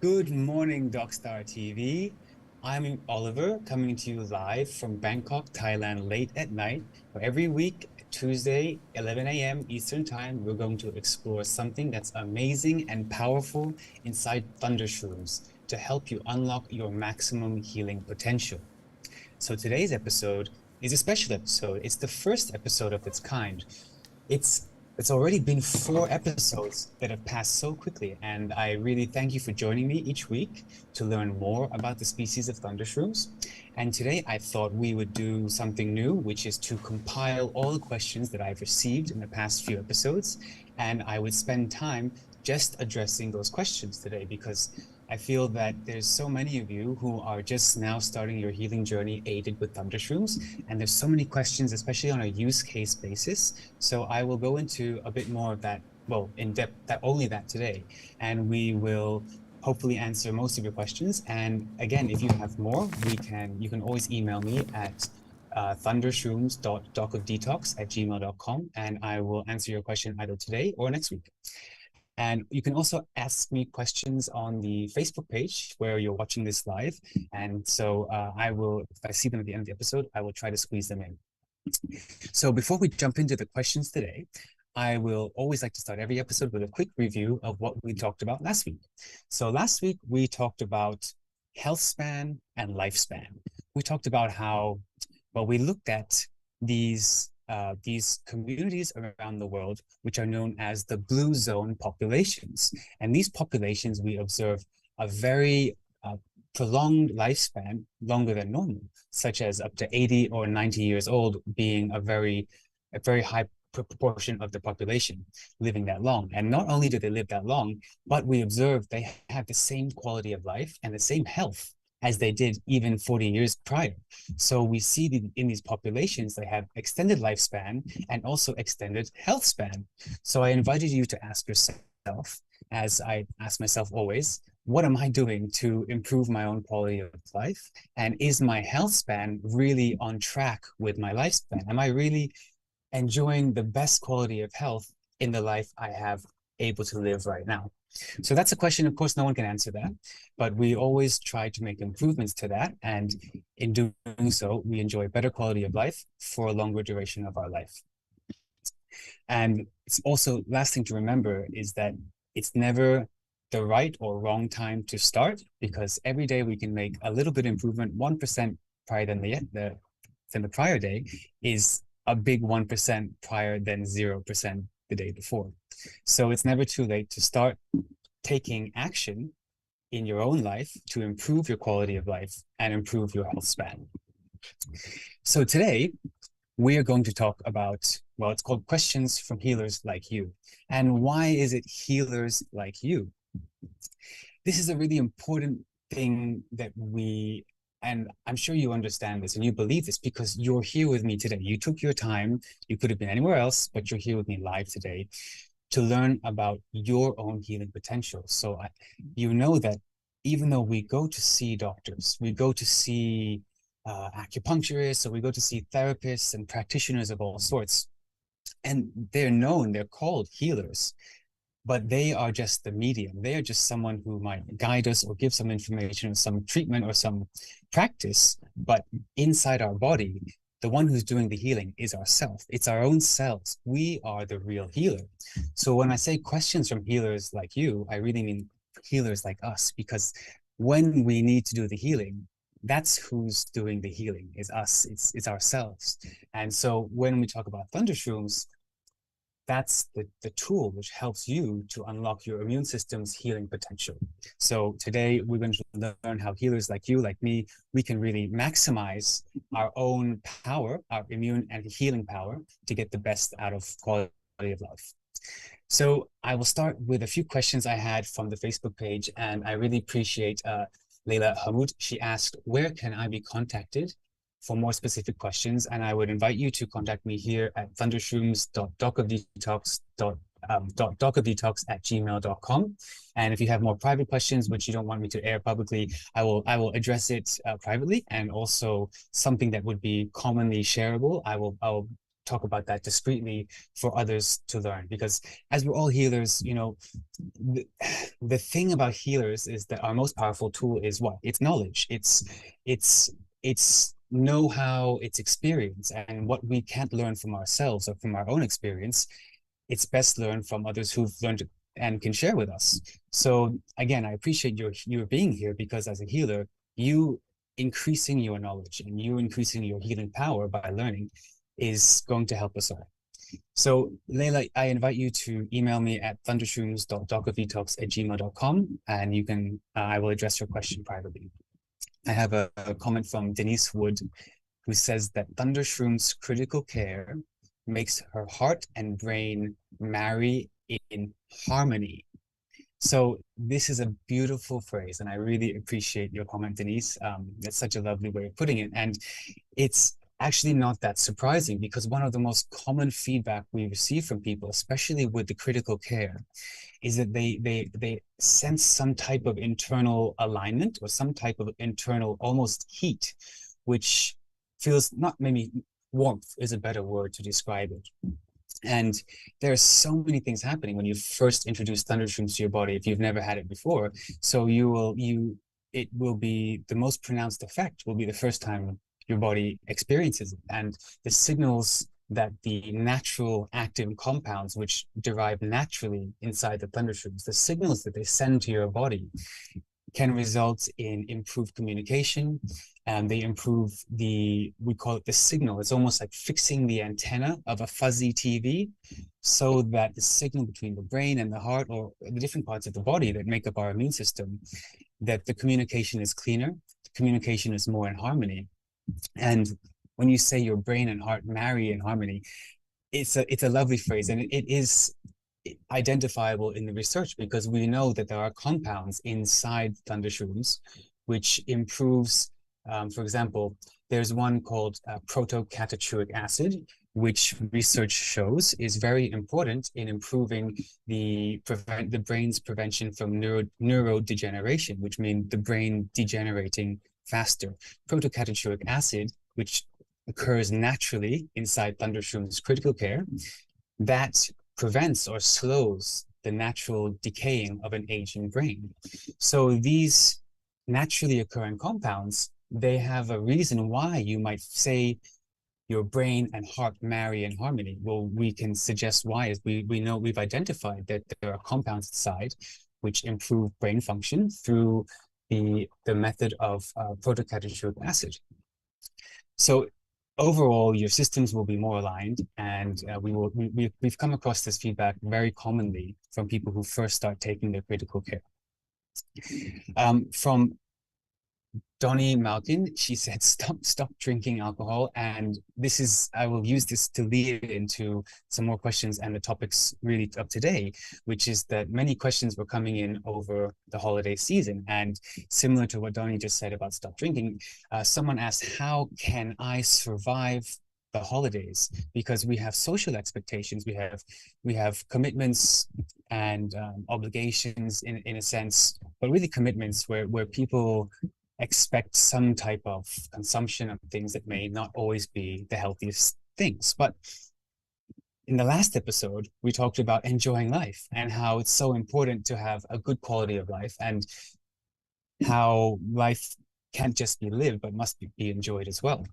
Good morning, Docstar TV. I'm Oliver, coming to you live from Bangkok, Thailand, late at night. Where every week, Tuesday, 11 a.m. Eastern Time, we're going to explore something that's amazing and powerful inside Thundershrooms to help you unlock your maximum healing potential. So today's episode is a special episode. It's the first episode of its kind. It's it's already been 4 episodes that have passed so quickly, and I really thank you for joining me each week to learn more about the species of thundershrooms. And today I thought we would do something new, which is to compile all the questions that I've received in the past few episodes, and I would spend time just addressing those questions today because I feel that there's so many of you who are just now starting your healing journey aided with thundershrooms, and there's so many questions, especially on a use case basis. So I will go into a bit more of that, well, in depth, only that today, and we will hopefully answer most of your questions. And again, if you have more, you can always email me at thundershrooms.docofdetox@gmail.com, and I will answer your question either today or next week. And you can also ask me questions on the Facebook page where you're watching this live. And so if I see them at the end of the episode, I will try to squeeze them in. So before we jump into the questions today, I will always like to start every episode with a quick review of what we talked about last week. So last week, we talked about health span and lifespan. We talked about how, well, we looked at these communities around the world, which are known as the blue zone populations. And these populations, we observe a very prolonged lifespan, longer than normal, such as up to 80 or 90 years old, being a very high proportion of the population living that long. And not only do they live that long, but we observe they have the same quality of life and the same health as they did even 40 years prior. So we see in these populations, they have extended lifespan and also extended health span. So I invited you to ask yourself, as I ask myself always, what am I doing to improve my own quality of life? And is my health span really on track with my lifespan? Am I really enjoying the best quality of health in the life I have able to live right now? So that's a question, of course, no one can answer that, but we always try to make improvements to that. And in doing so, we enjoy better quality of life for a longer duration of our life. And it's also, last thing to remember is that it's never the right or wrong time to start, because every day we can make a little bit improvement. 1% prior than the prior day is a big 1% prior than 0% the day before. So it's never too late to start taking action in your own life to improve your quality of life and improve your health span. So today, we are going to talk about, well, it's called Questions from Healers Like You. And why is it healers like you? This is a really important thing and I'm sure you understand this and you believe this because you're here with me today. You took your time, you could have been anywhere else, but you're here with me live today to learn about your own healing potential. So you know that even though we go to see doctors, we go to see acupuncturists, or we go to see therapists and practitioners of all sorts, and they're called healers, but they are just the medium. They are just someone who might guide us or give some information or some treatment or some practice. But inside our body, the one who's doing the healing is ourself. It's our own selves. We are the real healer. So when I say questions from healers like you, I really mean healers like us, because when we need to do the healing, that's who's doing the healing, is us. It's ourselves. And so when we talk about thundershrooms, that's the tool which helps you to unlock your immune system's healing potential. So today we're going to learn how healers like you, like me, we can really maximize our own power, our immune and healing power, to get the best out of quality of life. So I will start with a few questions I had from the Facebook page, and I really appreciate Leila Hamoud. She asked, where can I be contacted for more specific questions? And I would invite you to contact me here at thundershrooms.docofdetox@gmail.com. And if you have more private questions which you don't want me to air publicly, I will address it privately. And also something that would be commonly shareable, I will talk about that discreetly for others to learn, because as we're all healers, the thing about healers is that our most powerful tool is what? It's knowledge. It's know-how, it's experience, and what we can't learn from ourselves or from our own experience, it's best learned from others who've learned it and can share with us. So again, I appreciate your being here, because as a healer, you increasing your knowledge and you increasing your healing power by learning is going to help us all. So Layla, I invite you to email me at thundershrooms.doctordetox@gmail.com, and you can I will address your question privately. I have a comment from Denise Wood, who says that Thundershrooms critical care makes her heart and brain marry in harmony. So this is a beautiful phrase, and I really appreciate your comment, Denise. It's such a lovely way of putting it. And it's actually not that surprising, because one of the most common feedback we receive from people, especially with the critical care, is that they sense some type of internal alignment or some type of internal almost heat, which feels not, maybe warmth is a better word to describe it. And there's so many things happening when you first introduce Thundershrooms to your body if you've never had it before. So it will be the most pronounced effect will be the first time your body experiences it. And the signals that the natural active compounds, which derive naturally inside the Thundershrooms, the signals that they send to your body can result in improved communication, and they improve we call it the signal. It's almost like fixing the antenna of a fuzzy TV, so that the signal between the brain and the heart, or the different parts of the body that make up our immune system, that the communication is cleaner, the communication is more in harmony. And when you say your brain and heart marry in harmony, it's a lovely phrase, and it is identifiable in the research, because we know that there are compounds inside Thundershrooms which improves, for example, there's one called protocatechuic acid, which research shows is very important in improving the brain's prevention from neurodegeneration, which means the brain degenerating faster. Protocatechuic acid, which occurs naturally inside Thundershrooms critical care, that prevents or slows the natural decaying of an aging brain. So these naturally occurring compounds, they have a reason why you might say your brain and heart marry in harmony. Well, we can suggest why, is we know we've identified that there are compounds inside which improve brain function through the method of protocatechuic acid. So overall, your systems will be more aligned, and we've come across this feedback very commonly from people who first start taking their critical care. From Donnie Malkin, she said, stop drinking alcohol. And this is, I will use this to lead into some more questions and the topics really of today, which is that many questions were coming in over the holiday season. And similar to what Donnie just said about stop drinking, someone asked, how can I survive the holidays? Because we have social expectations, we have commitments and obligations in a sense, but really commitments where people expect some type of consumption of things that may not always be the healthiest things. But in the last episode, we talked about enjoying life and how it's so important to have a good quality of life, and how life can't just be lived, but must be enjoyed as well.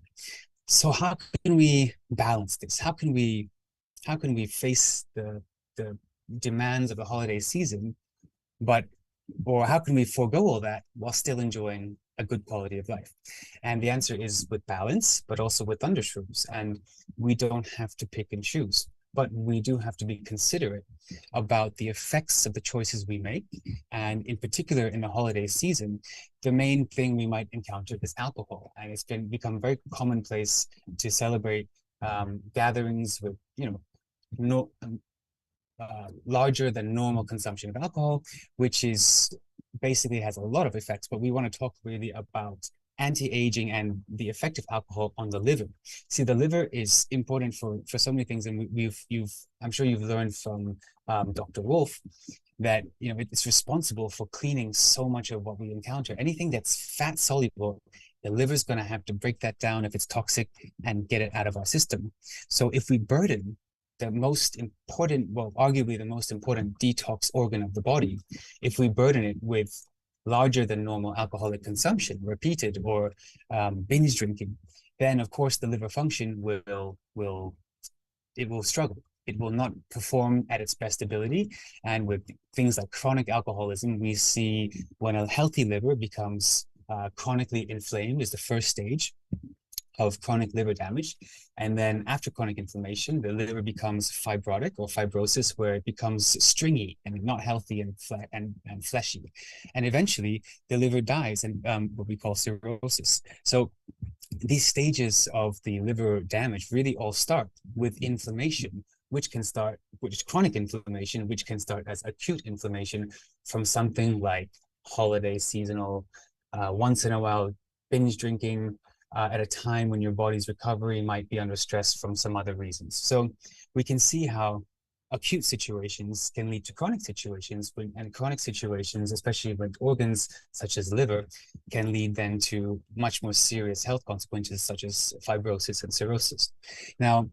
So how can we balance this? How can we face the demands of the holiday season, or how can we forego all that while still enjoying a good quality of life? And the answer is with balance, but also with Thundershrooms. And we don't have to pick and choose, but we do have to be considerate about the effects of the choices we make. And in particular, in the holiday season, the main thing we might encounter is alcohol. And it's become very commonplace to celebrate gatherings with, larger than normal consumption of alcohol, which is basically has a lot of effects. But we want to talk really about anti-aging and the effect of alcohol on the liver. See, the liver is important for so many things, and I'm sure you've learned from Dr. Wolf that it's responsible for cleaning so much of what we encounter. Anything that's fat soluble the liver is going to have to break that down if it's toxic and get it out of our system. So if we burden the most important, well, arguably the most important detox organ of the body, if we burden it with larger than normal alcoholic consumption, repeated or binge drinking, then of course the liver function will struggle. It will not perform at its best ability. And with things like chronic alcoholism, we see when a healthy liver becomes chronically inflamed is the first stage of chronic liver damage. And then after chronic inflammation, the liver becomes fibrotic or fibrosis, where it becomes stringy and not healthy and fleshy. And eventually the liver dies, and what we call cirrhosis. So these stages of the liver damage really all start with inflammation, which is chronic inflammation, which can start as acute inflammation from something like holiday, seasonal, once in a while binge drinking, at a time when your body's recovery might be under stress from some other reasons. So we can see how acute situations can lead to chronic situations, and chronic situations, especially with organs such as liver, can lead then to much more serious health consequences such as fibrosis and cirrhosis. Now,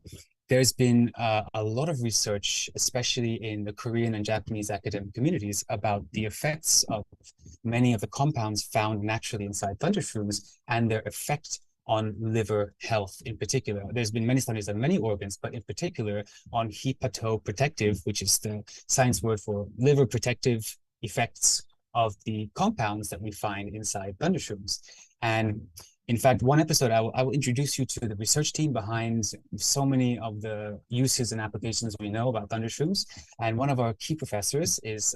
there's been a lot of research, especially in the Korean and Japanese academic communities, about the effects of many of the compounds found naturally inside thunder shrooms and their effect on liver health in particular. There's been many studies on many organs, but in particular on hepatoprotective, which is the science word for liver protective effects of the compounds that we find inside thunder shrooms. And in fact, one episode, I will introduce you to the research team behind so many of the uses and applications we know about thunder shrooms. And one of our key professors is,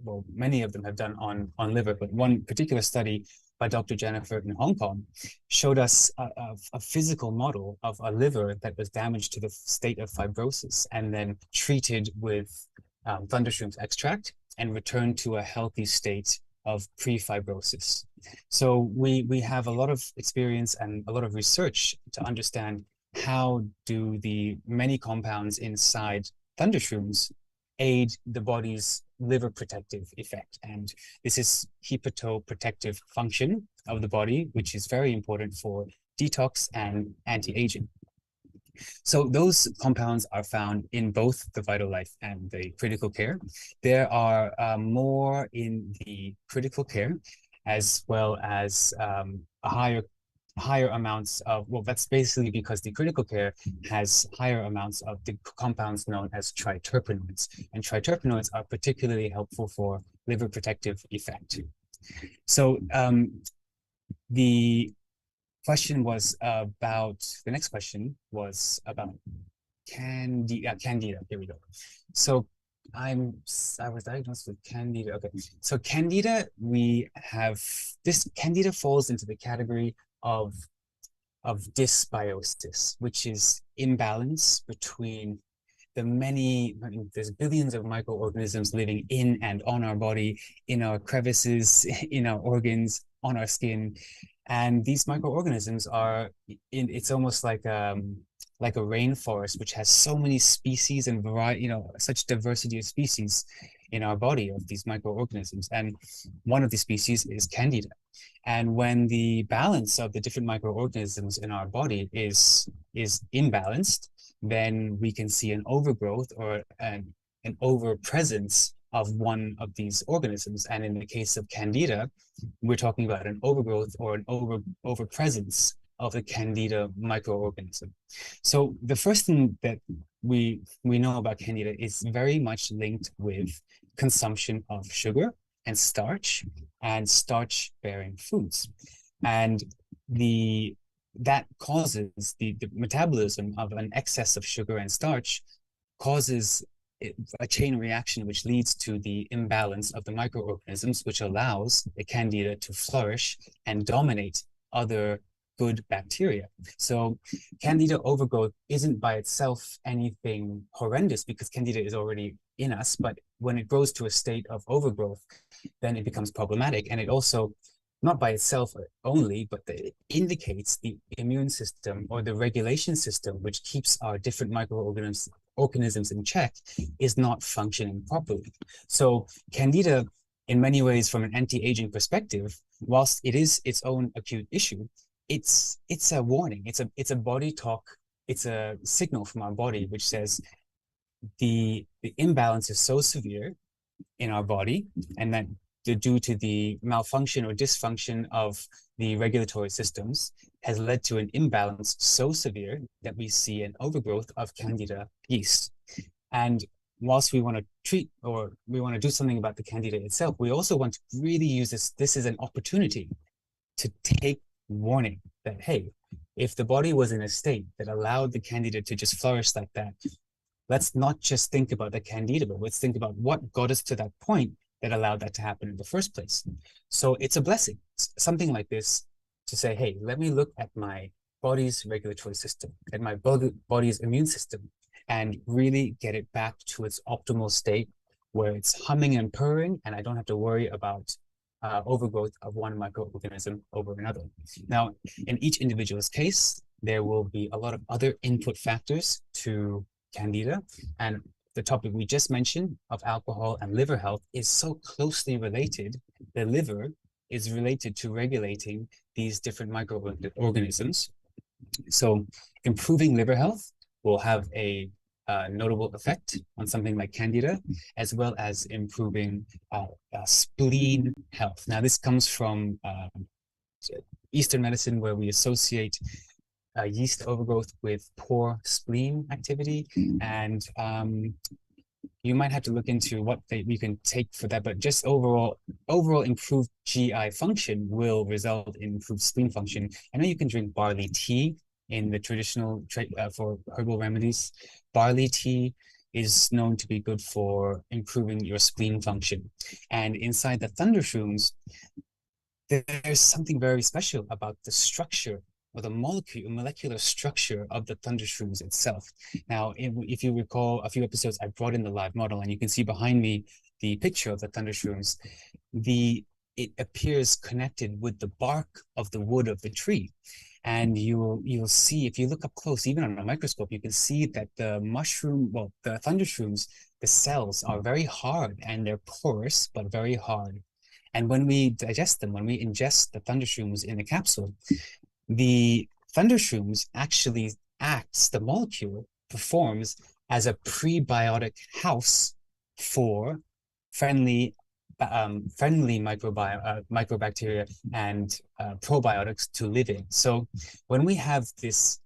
well, many of them have done on liver, but one particular study by Dr. Jennifer in Hong Kong showed us a physical model of a liver that was damaged to the state of fibrosis and then treated with thunder shrooms extract and returned to a healthy state of pre-fibrosis. So we have a lot of experience and a lot of research to understand how do the many compounds inside thunder shrooms aid the body's liver protective effect. And this is hepatoprotective function of the body, which is very important for detox and anti-aging. So those compounds are found in both the VitalLife and the critical care. There are more in the critical care, as well as higher amounts of, well, that's basically because the critical care has higher amounts of the compounds known as triterpenoids. And triterpenoids are particularly helpful for liver protective effect. So the next question was about Candida. Here we go. So I was diagnosed with Candida. Okay, so Candida, Candida falls into the category of dysbiosis, which is imbalance between there's billions of microorganisms living in and on our body, in our crevices, in our organs, on our skin. And these microorganisms are it's almost like a rainforest, which has so many species and variety, such diversity of species in our body of these microorganisms. And one of the species is Candida. And when the balance of the different microorganisms in our body is imbalanced, then we can see an overgrowth or an overpresence of one of these organisms. And in the case of Candida, we're talking about an overgrowth or an overpresence of the Candida microorganism. So the first thing that we know about Candida is very much linked with consumption of sugar and starch-bearing foods. And that causes the metabolism of an excess of sugar and starch causes a chain reaction, which leads to the imbalance of the microorganisms, which allows the Candida to flourish and dominate other good bacteria. So Candida overgrowth isn't by itself anything horrendous because Candida is already in us, but when it grows to a state of overgrowth, then it becomes problematic. And it also, not by itself only, but it indicates the immune system or the regulation system, which keeps our different microorganisms in check, is not functioning properly. So Candida, in many ways, from an anti-aging perspective, whilst it is its own acute issue, it's a warning. It's a body talk. It's a signal from our body which says the imbalance is so severe in our body, and that due to the malfunction or dysfunction of the regulatory systems has led to an imbalance so severe that we see an overgrowth of Candida yeast. And whilst we want to treat, or we want to do something about the Candida itself, we also want to really use this as an opportunity to take warning that, hey, if the body was in a state that allowed the Candida to just flourish like that, let's not just think about the Candida, but let's think about what got us to that point that allowed that to happen in the first place. So it's a blessing, something like this, to say, hey, let me look at my body's regulatory system, at my body's immune system, and really get it back to its optimal state where it's humming and purring, and I don't have to worry about overgrowth of one microorganism over another. Now, in each individual's case, there will be a lot of other input factors to Candida, and the topic we just mentioned of alcohol and liver health is so closely related. The liver is related to regulating these different microorganisms. So improving liver health will have a notable effect on something like Candida, as well as improving spleen health. Now, this comes from Eastern medicine, where we associate yeast overgrowth with poor spleen activity, and you might have to look into what we can take for that, but just overall improved GI function will result in improved spleen function. I know you can drink barley tea in the traditional for herbal remedies. Barley tea is known to be good for improving your spleen function. And inside the thundershrooms, there's something very special about the structure, or the molecular structure of the thundershrooms itself. Now, if you recall a few episodes, I brought in the live model, and you can see behind me the picture of the thundershrooms. It appears connected with the bark of the wood of the tree. And you'll see, if you look up close, even on a microscope, you can see that the thundershrooms, the cells are very hard, and they're porous, but very hard. And when we digest them, when we ingest the thundershrooms in a capsule, the thundershrooms actually the molecule performs as a prebiotic house for friendly microbacteria and probiotics to live in. So when we have this,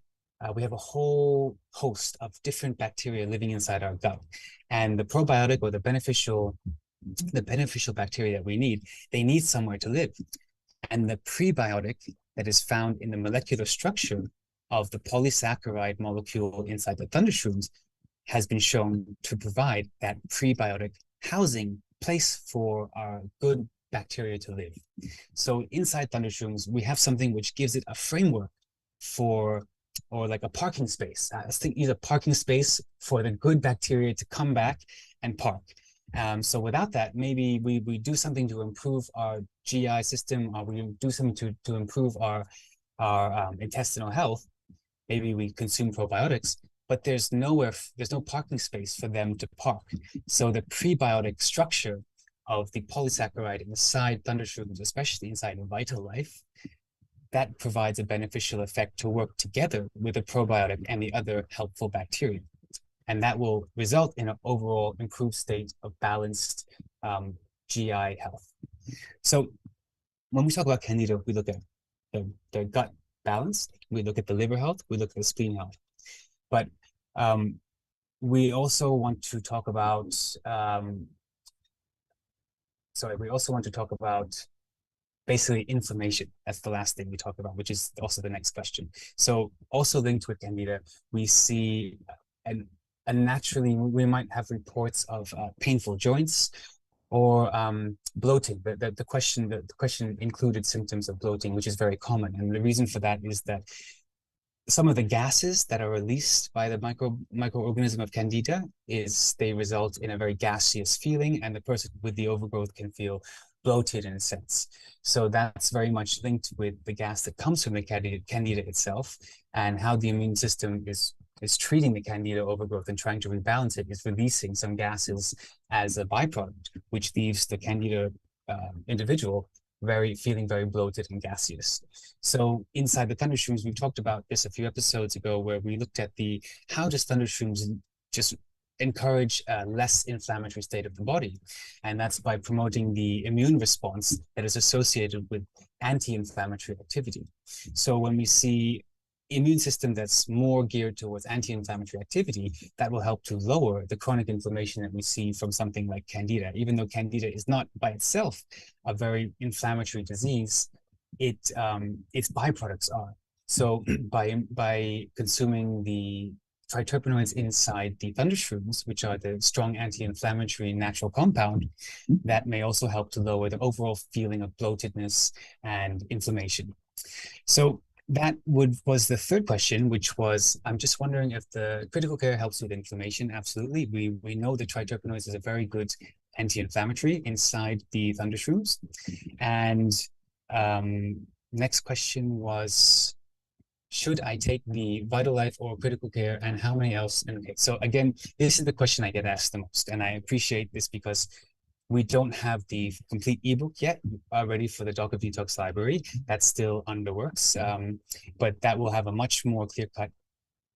we have a whole host of different bacteria living inside our gut, and the probiotic, or the beneficial bacteria that we need, they need somewhere to live. And the prebiotic that is found in the molecular structure of the polysaccharide molecule inside the thundershrooms has been shown to provide that prebiotic housing place for our good bacteria to live. So inside thundershrooms, we have something which gives it a framework for, or like a parking space. I think use a parking space for the good bacteria to come back and park. So without that, maybe we do something to improve our GI system, or we do something to improve our intestinal health. Maybe we consume probiotics, but there's no parking space for them to park. So the prebiotic structure of the polysaccharide inside thundershrooms, especially inside VitalLife, that provides a beneficial effect to work together with the probiotic and the other helpful bacteria. And that will result in an overall improved state of balanced GI health. So when we talk about Candida, we look at the gut balance, we look at the liver health, we look at the spleen health. But we also want to talk about, basically inflammation. That's the last thing we talk about, which is also the next question. So also linked with Candida, we see and naturally, we might have reports of painful joints or bloating. The question included symptoms of bloating, which is very common. And the reason for that is that some of the gases that are released by the microorganism of Candida they result in a very gaseous feeling, and the person with the overgrowth can feel bloated in a sense. So that's very much linked with the gas that comes from the Candida itself, and how the immune system is treating the Candida overgrowth and trying to rebalance it, is releasing some gases as a byproduct, which leaves the Candida individual feeling very bloated and gaseous. So inside the thundershrooms, we talked about this a few episodes ago, where we looked at how does thundershrooms just encourage a less inflammatory state of the body. And that's by promoting the immune response that is associated with anti-inflammatory activity. So when we see immune system that's more geared towards anti-inflammatory activity, that will help to lower the chronic inflammation that we see from something like Candida. Even though Candida is not by itself a very inflammatory disease, its byproducts are. So by consuming the triterpenoids inside the thundershrooms, which are the strong anti-inflammatory natural compound, that may also help to lower the overall feeling of bloatedness and inflammation. So that was the third question, which was, I'm just wondering if the critical care helps with inflammation. Absolutely. We know that triterpenoids is a very good anti-inflammatory inside the thundershrooms. And next question was, should I take the VitalLife or critical care, and how many else? And okay, so again, this is the question I get asked the most, and I appreciate this because we don't have the complete ebook yet ready for the Doc of Detox library. That's still under works, but that will have a much more clear-cut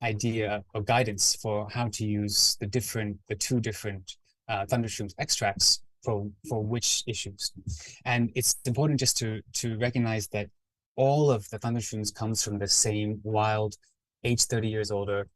idea or guidance for how to use the two different thundershrooms extracts for which issues. And it's important just to recognize that all of the thundershrooms comes from the same wild, age 30 years older,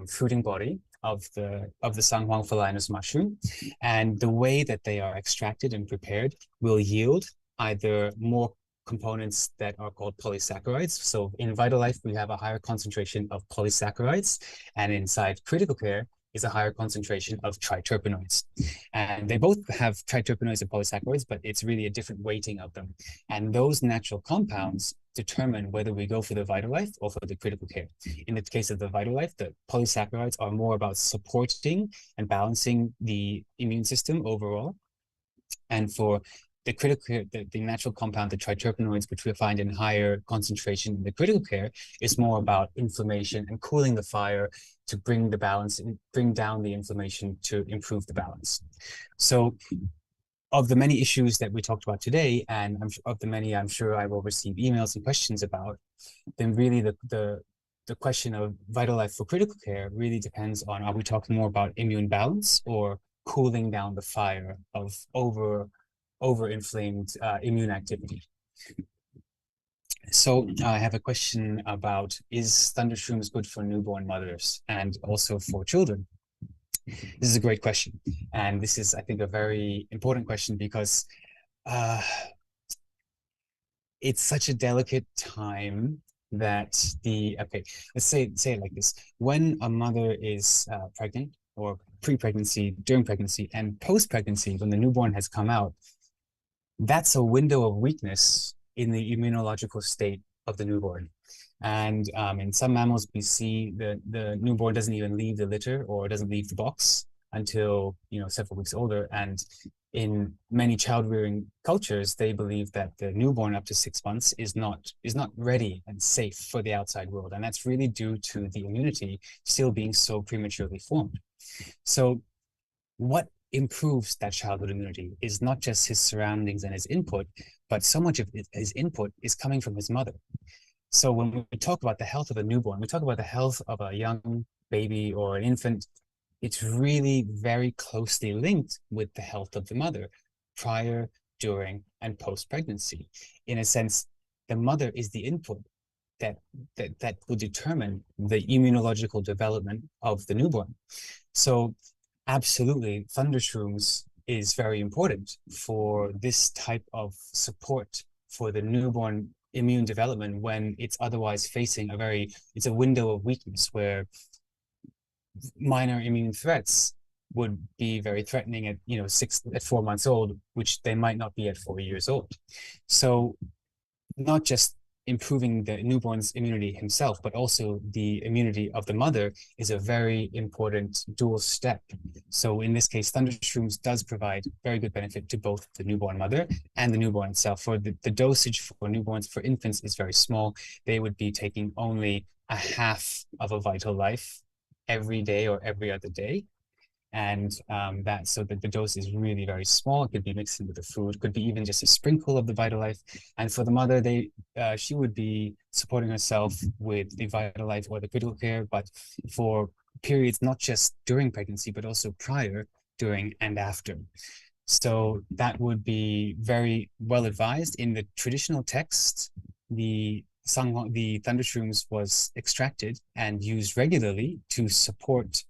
fruiting body of the Sanghuang Phalanus mushroom. And the way that they are extracted and prepared will yield either more components that are called polysaccharides. So in VitalLife, we have a higher concentration of polysaccharides, and inside critical care is a higher concentration of triterpenoids. And they both have triterpenoids and polysaccharides, but it's really a different weighting of them. And those natural compounds determine whether we go for the VitalLife or for the critical care. In the case of the VitalLife, the polysaccharides are more about supporting and balancing the immune system overall. And for the critical care, the natural compound, the triterpenoids, which we find in higher concentration in the critical care, is more about inflammation and cooling the fire to bring the balance and bring down the inflammation to improve the balance. So of the many issues that we talked about today, and of the many I'm sure I will receive emails and questions about, then really the question of VitalLife for critical care really depends on, are we talking more about immune balance or cooling down the fire of over-inflamed immune activity? So I have a question about, is thundershrooms good for newborn mothers and also for children? This is a great question. And this is, I think, a very important question because it's such a delicate time that okay, let's say it like this. When a mother is pregnant or pre-pregnancy, during pregnancy, and post-pregnancy, when the newborn has come out, that's a window of weakness in the immunological state of the newborn. And in some mammals, we see the newborn doesn't even leave the litter or doesn't leave the box until, several weeks older. And in many child-rearing cultures, they believe that the newborn up to 6 months is not ready and safe for the outside world. And that's really due to the immunity still being so prematurely formed. So what improves that childhood immunity is not just his surroundings and his input, but so much of his input is coming from his mother. So when we talk about the health of a newborn, we talk about the health of a young baby or an infant, it's really very closely linked with the health of the mother prior, during, and post-pregnancy. In a sense, the mother is the input that will determine the immunological development of the newborn. So absolutely, thundershrooms is very important for this type of support for the newborn immune development when it's otherwise facing it's a window of weakness where minor immune threats would be very threatening at 4 months old, which they might not be at 4 years old. So not just improving the newborn's immunity himself, but also the immunity of the mother is a very important dual step. So in this case, thundershrooms does provide very good benefit to both the newborn mother and the newborn itself. For the dosage for newborns, for infants, is very small. They would be taking only a half of a VitalLife every day or every other day. And so that the dose is really very small. It could be mixed in with the food, could be even just a sprinkle of the VitaLife. And for the mother, she would be supporting herself with the VitaLife or the critical care, but for periods not just during pregnancy, but also prior, during, and after. So that would be very well advised. In the traditional text, the thundershrooms was extracted and used regularly to support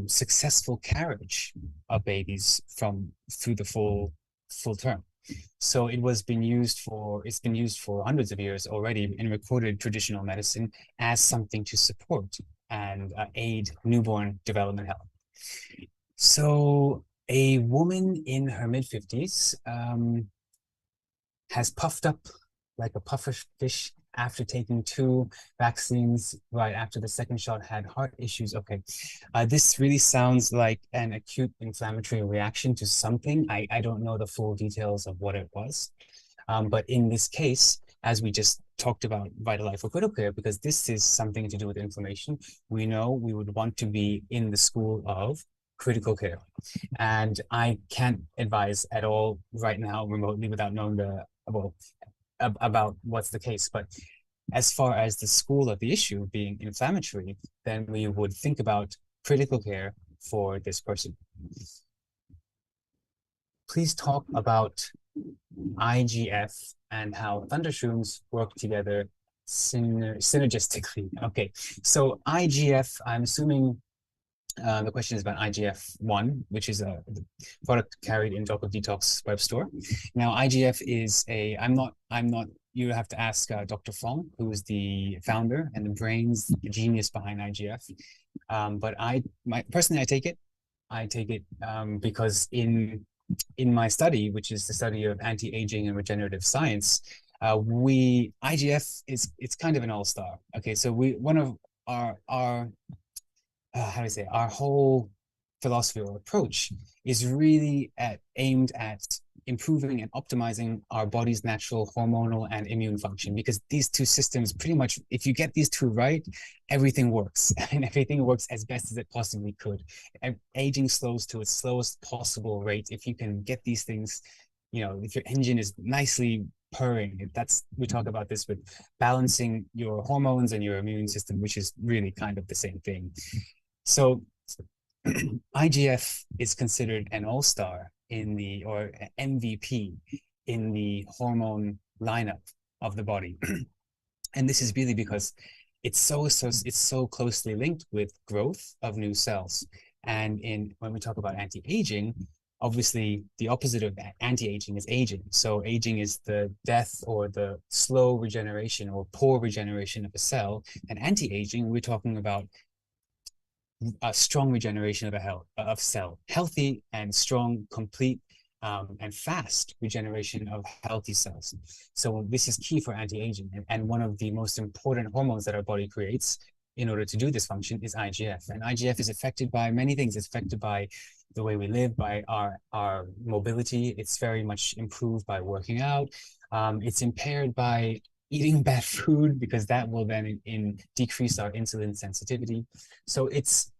successful carriage of babies through the full term. So it's been used for hundreds of years already in recorded traditional medicine as something to support and aid newborn development health. So a woman in her mid-50s has puffed up like a pufferfish after taking 2 vaccines right after the second shot, had heart issues. Okay, this really sounds like an acute inflammatory reaction to something. I don't know the full details of what it was. But in this case, as we just talked about VitaLife or critical care, because this is something to do with inflammation, we know we would want to be in the school of critical care. And I can't advise at all right now remotely without knowing about what's the case. But as far as the school of the issue being inflammatory, then we would think about critical care for this person. Please talk about IGF and how thundershrooms work together synergistically. Okay, so IGF, I'm assuming the question is about IGF-1, which is a product carried in Doc of Detox web store. Now, IGF is you have to ask Dr. Fong, who is the founder and the genius behind IGF. But personally, I take it because in my study, which is the study of anti-aging and regenerative science, IGF it's kind of an all-star. Okay, so one of our our whole philosophy or approach is really aimed at improving and optimizing our body's natural hormonal and immune function, because these two systems pretty much, if you get these two right, everything works and everything works as best as it possibly could. Aging slows to its slowest possible rate if you can get these things, if your engine is nicely purring. We talk about this with balancing your hormones and your immune system, which is really kind of the same thing. So IGF is considered an all-star or MVP in the hormone lineup of the body. And this is really because it's so closely linked with growth of new cells. And when we talk about anti-aging, obviously the opposite of anti-aging is aging. So aging is the death or the slow regeneration or poor regeneration of a cell. And anti-aging, we're talking about a strong regeneration of cell, healthy and strong, complete and fast regeneration of healthy cells. So this is key for anti-aging, and one of the most important hormones that our body creates in order to do this function is IGF. And IGF is affected by many things. It's affected by the way we live, by our mobility. It's very much improved by working out. It's impaired by eating bad food, because that will then decrease our insulin sensitivity. So it's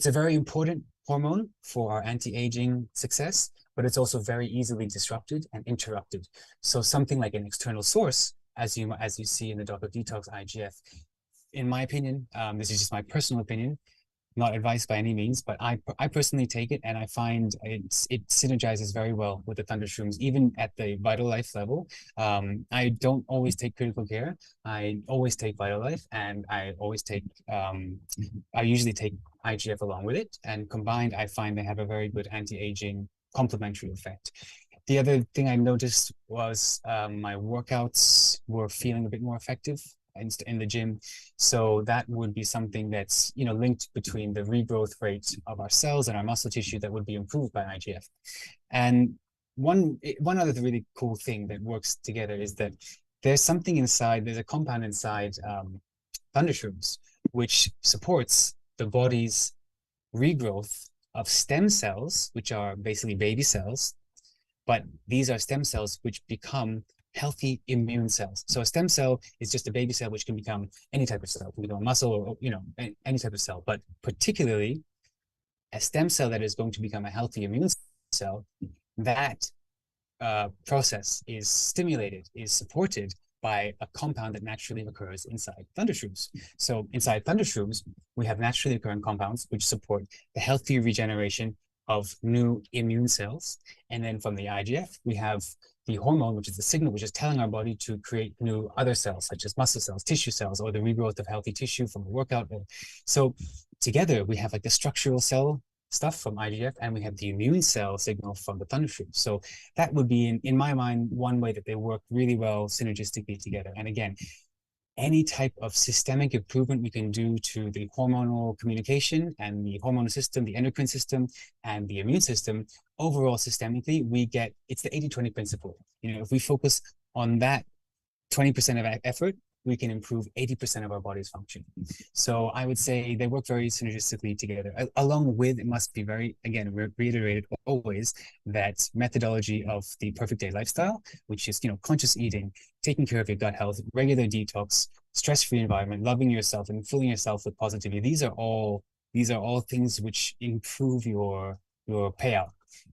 a very important hormone for our anti-aging success, but it's also very easily disrupted and interrupted. So something like an external source, as you see in the Doc of Detox IGF, in my opinion, this is just my personal opinion, not advice by any means, but I personally take it, and I find it synergizes very well with the thundershrooms, even at the VitaLife level. I don't always take critical care. I always take VitaLife, and I usually take IGF along with it, and combined, I find they have a very good anti-aging complementary effect. The other thing I noticed was my workouts were feeling a bit more effective in the gym. So that would be something that's linked between the regrowth rate of our cells and our muscle tissue that would be improved by IGF. And one other really cool thing that works together is that there's a compound inside thundershrooms which supports the body's regrowth of stem cells, which are basically baby cells, but these are stem cells which become healthy immune cells. So a stem cell is just a baby cell which can become any type of cell. It can become a muscle or any type of cell, but particularly a stem cell that is going to become a healthy immune cell, that process is stimulated, is supported by a compound that naturally occurs inside thundershrooms. So inside thundershrooms, we have naturally occurring compounds which support the healthy regeneration of new immune cells. And then from the IGF, we have the hormone, which is the signal, which is telling our body to create new other cells, such as muscle cells, tissue cells, or the regrowth of healthy tissue from a workout. So together, we have like the structural cell stuff from IGF, and we have the immune cell signal from the thundershoot. So that would be, in my mind, one way that they work really well synergistically together. And again, any type of systemic improvement we can do to the hormonal communication and the hormonal system, the endocrine system, and the immune system, overall systemically, we get, it's the 80-20 principle. You know, if we focus on that 20% of effort, we can improve 80% of our body's function. So I would say they work very synergistically together, along with, it must be very, again, reiterated always, that methodology of the perfect day lifestyle, which is, you know, conscious eating, taking care of your gut health, regular detox, stress-free environment, loving yourself and filling yourself with positivity. These are all things which improve your payout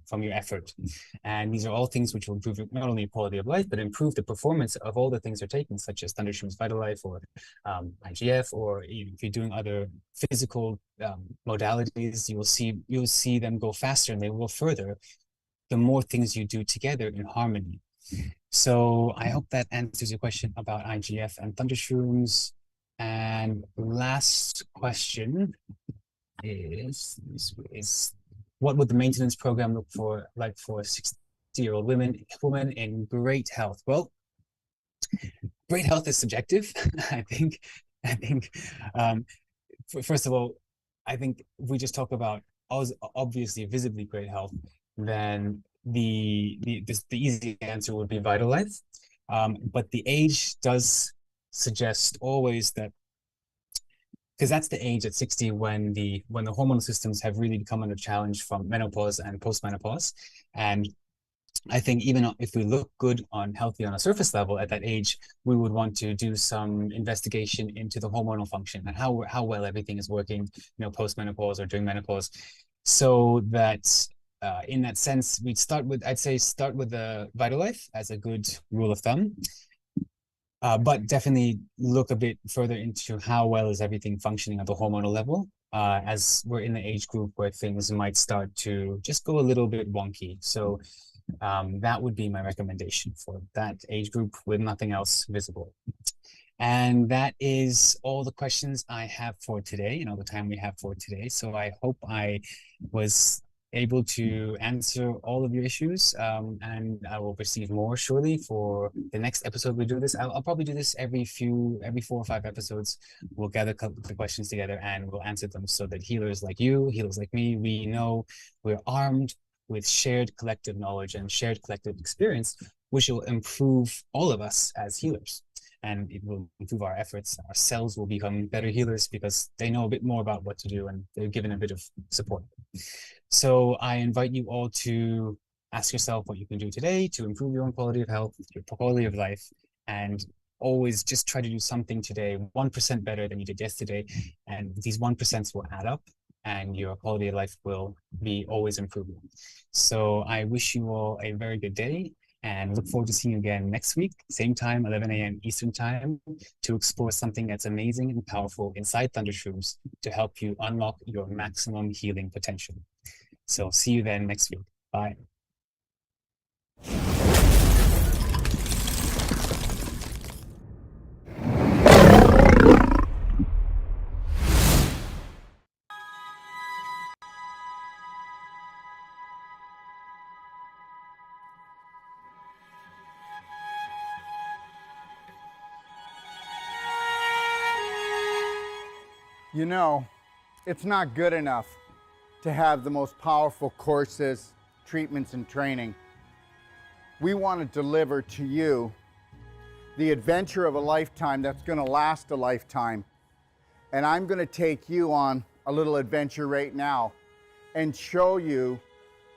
from your effort. And these are all things which will improve not only your quality of life, but improve the performance of all the things you're taking, such as Thundershoot's VitaLife or IGF, or if you're doing other physical modalities, you'll see them go faster and they will further the more things you do together in harmony. So I hope that answers your question about IGF and Thundershrooms. And last question is what would the maintenance program look like for 60-year-old women in great health? Well, great health is subjective. I think first of all, I think if we just talk about obviously visibly great health, then the easy answer would be VitaLife. But the age does suggest always that, because that's the age at 60 when the hormonal systems have really come under challenge from menopause and postmenopause. And I think even if we look good on healthy on a surface level at that age, we would want to do some investigation into the hormonal function and how well everything is working, you know, post-menopause or during menopause. So that in that sense, I'd say start with the VitaLife as a good rule of thumb. But definitely look a bit further into how well is everything functioning at the hormonal level, as we're in the age group where things might start to just go a little bit wonky. So that would be my recommendation for that age group with nothing else visible. And that is all the questions I have for today, you know, the time we have for today. So I hope I was able to answer all of your issues, and I will receive more surely for the next episode we do this. I'll probably do this every 4 or 5 episodes. We'll gather the questions together and we'll answer them so that healers like you, healers like me, we know we're armed with shared collective knowledge and shared collective experience, which will improve all of us as healers. And it will improve our efforts. Our cells will become better healers because they know a bit more about what to do and they're given a bit of support. So I invite you all to ask yourself what you can do today to improve your own quality of health, your quality of life, and always just try to do something today 1% better than you did yesterday. And these 1% will add up and your quality of life will be always improving. So I wish you all a very good day and look forward to seeing you again next week, same time, 11 a.m. Eastern time, to explore something that's amazing and powerful inside Thundershrooms to help you unlock your maximum healing potential. So see you then next week. Bye. You know, it's not good enough to have the most powerful courses, treatments, and training. We want to deliver to you the adventure of a lifetime that's going to last a lifetime. And I'm going to take you on a little adventure right now and show you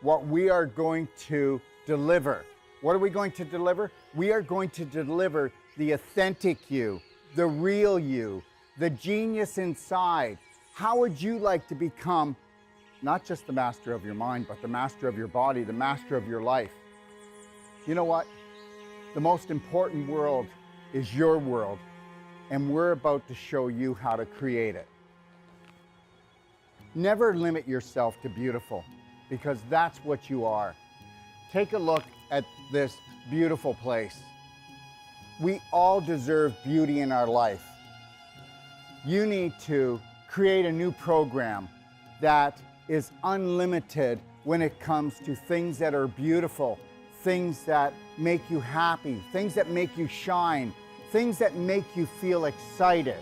what we are going to deliver. What are we going to deliver? We are going to deliver the authentic you, the real you, the genius inside. How would you like to become not just the master of your mind, but the master of your body, the master of your life. You know what? The most important world is your world, and we're about to show you how to create it. Never limit yourself to beautiful, because that's what you are. Take a look at this beautiful place. We all deserve beauty in our life. You need to create a new program that is unlimited when it comes to things that are beautiful, things that make you happy, things that make you shine, things that make you feel excited.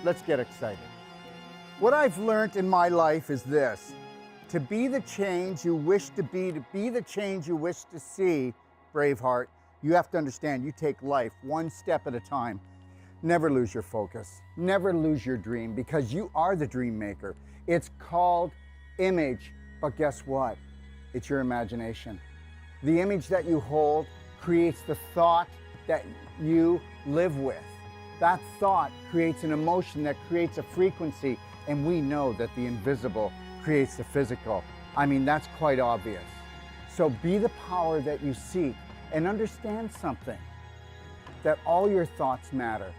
Let's get excited. What I've learned in my life is this: to be the change you wish to be the change you wish to see, Braveheart, you have to understand you take life one step at a time. Never lose your focus. Never lose your dream, because you are the dream maker. It's called image, but guess what? It's your imagination. The image that you hold creates the thought that you live with. That thought creates an emotion that creates a frequency, and we know that the invisible creates the physical. I mean, that's quite obvious. So be the power that you seek, and understand something, that all your thoughts matter.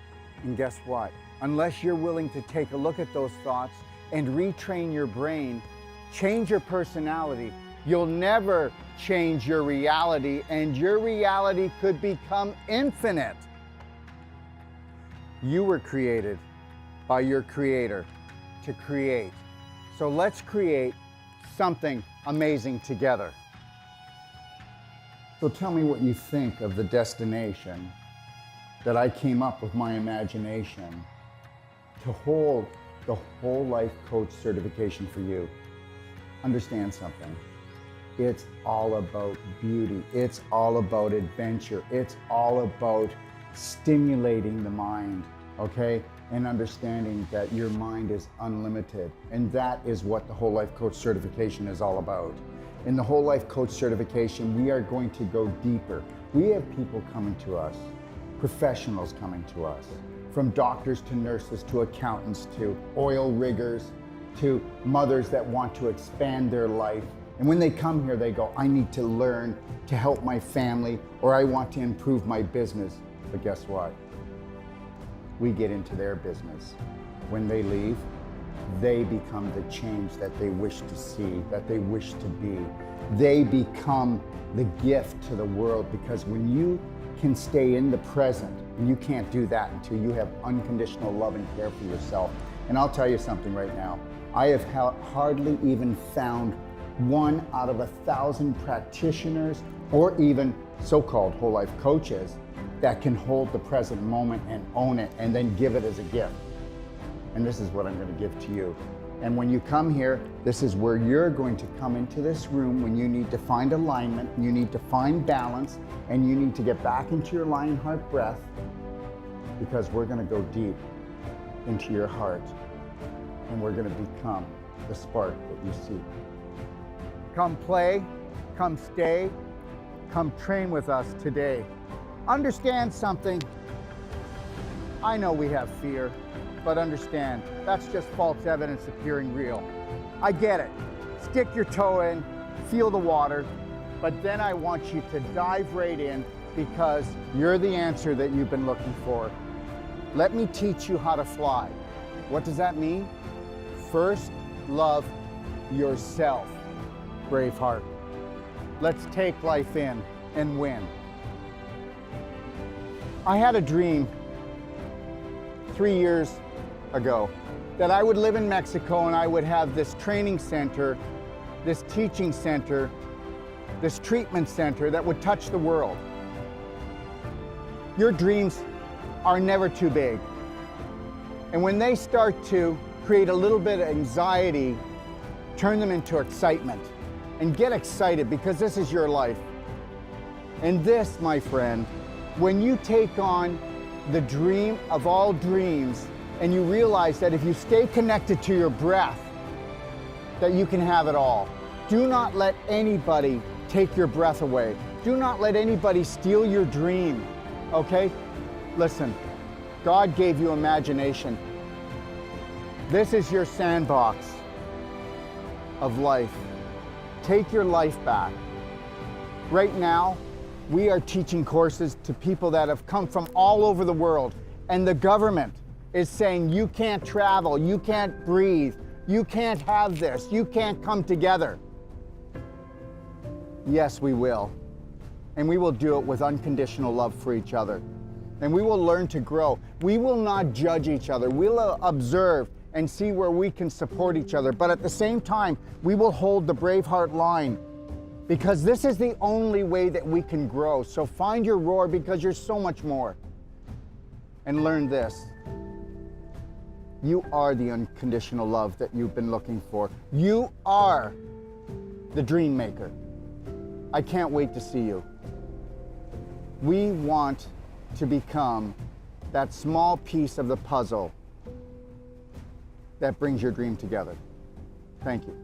And guess what? Unless you're willing to take a look at those thoughts and retrain your brain, change your personality, you'll never change your reality, and your reality could become infinite. You were created by your creator to create. So let's create something amazing together. So tell me what you think of the destination that I came up with my imagination to hold the Whole Life Coach certification for you. Understand something. It's all about beauty. It's all about adventure. It's all about stimulating the mind, okay? And understanding that your mind is unlimited. And that is what the Whole Life Coach certification is all about. In the Whole Life Coach certification, we are going to go deeper. We have people coming to us, professionals coming to us, from doctors to nurses to accountants to oil riggers to mothers that want to expand their life. And when they come here, they go, I need to learn to help my family, or I want to improve my business. But guess what? We get into their business. When they leave, they become the change that they wish to see, that they wish to be. They become the gift to the world, because when you can stay in the present, and you can't do that until you have unconditional love and care for yourself. And I'll tell you something right now. I have hardly even found 1 out of 1,000 practitioners, or even so-called whole life coaches, that can hold the present moment and own it and then give it as a gift. And this is what I'm going to give to you. And when you come here, this is where you're going to come into this room when you need to find alignment, you need to find balance, and you need to get back into your lion heart breath, because we're going to go deep into your heart, and we're going to become the spark that you seek. Come play, come stay, come train with us today. Understand something. I know we have fear, but understand, that's just false evidence appearing real. I get it. Stick your toe in, feel the water, but then I want you to dive right in, because you're the answer that you've been looking for. Let me teach you how to fly. What does that mean? First, love yourself, Braveheart. Let's take life in and win. I had a dream 3 years ago that I would live in Mexico, and I would have this training center, this teaching center, this treatment center that would touch the world. Your dreams are never too big. And when they start to create a little bit of anxiety, turn them into excitement. And get excited, because this is your life. And this, my friend, when you take on the dream of all dreams, and you realize that if you stay connected to your breath, that you can have it all. Do not let anybody take your breath away. Do not let anybody steal your dream, okay? Listen, God gave you imagination. This is your sandbox. of life. Take your life back. Right now, we are teaching courses to people that have come from all over the world, and the government is saying you can't travel, you can't breathe, you can't have this, you can't come together. Yes, we will. And we will do it with unconditional love for each other. And we will learn to grow. We will not judge each other. We'll observe and see where we can support each other. But at the same time, we will hold the Braveheart line, because this is the only way that we can grow. So find your roar, because you're so much more. And learn this. You are the unconditional love that you've been looking for. You are the dream maker. I can't wait to see you. We want to become that small piece of the puzzle that brings your dream together. Thank you.